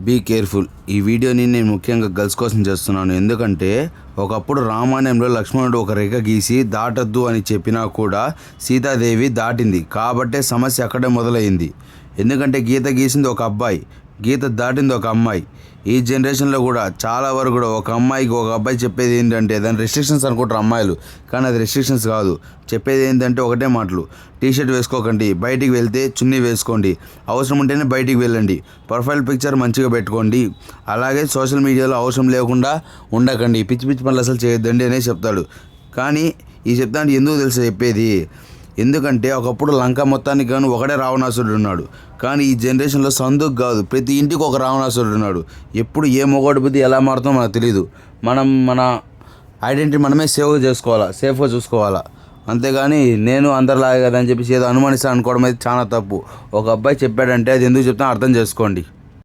Be careful. ఈ వీడియోని నేను ముఖ్యంగా గర్ల్స్ కోసం చేస్తున్నాను. ఎందుకంటే ఒకప్పుడు రామాయణంలో లక్ష్మణుడు ఒక రేఖ గీసి దాటద్దు అని చెప్పినా కూడా సీతాదేవి దాటింది. కాబట్టే సమస్య అక్కడే మొదలైంది. ఎందుకంటే గీత గీసింది ఒక అబ్బాయి, గీత దాటింది ఒక అమ్మాయి. ఈ జనరేషన్లో కూడా చాలా వరకు కూడా ఒక అమ్మాయికి ఒక అబ్బాయి చెప్పేది ఏంటంటే దాని రెస్ట్రిక్షన్స్ అనుకుంటారు అమ్మాయిలు, కానీ అది రెస్ట్రిక్షన్స్ కాదు. చెప్పేది ఏంటంటే ఒకటే మాటలు: టీషర్ట్ వేసుకోకండి, బయటికి వెళ్తే చున్నీ వేసుకోండి, అవసరం ఉంటేనే బయటికి వెళ్ళండి, ప్రొఫైల్ పిక్చర్ మంచిగా పెట్టుకోండి, అలాగే సోషల్ మీడియాలో అవసరం లేకుండా ఉండకండి, పిచ్చి పిచ్చి పనులు అసలు చేయొద్దండి అనే చెప్తాడు. కానీ ఈ చెప్తాను ఎందుకు తెలుసా చెప్పేది? ఎందుకంటే ఒకప్పుడు లంక మొత్తానికి గాను ఒకడే రావణాసురుడు ఉన్నాడు. కానీ ఈ జనరేషన్లో సందుకు కాదు, ప్రతి ఇంటికి ఒక రావణాసురుడు ఉన్నాడు. ఎప్పుడు ఏ మొగోడి బుద్ధి ఎలా మారుతుందో మనకు తెలియదు. మనం మన ఐడెంటిటీ మనమే సేఫ్గా చూసుకోవాలా. అంతేగాని నేను అందరిలాగే కదా అని చెప్పేసి ఏదో అనుమానిస్తాను అనుకోవడం అయితే చాలా తప్పు. ఒక అబ్బాయి చెప్పాడంటే అది ఎందుకు చెప్తానో అర్థం చేసుకోండి.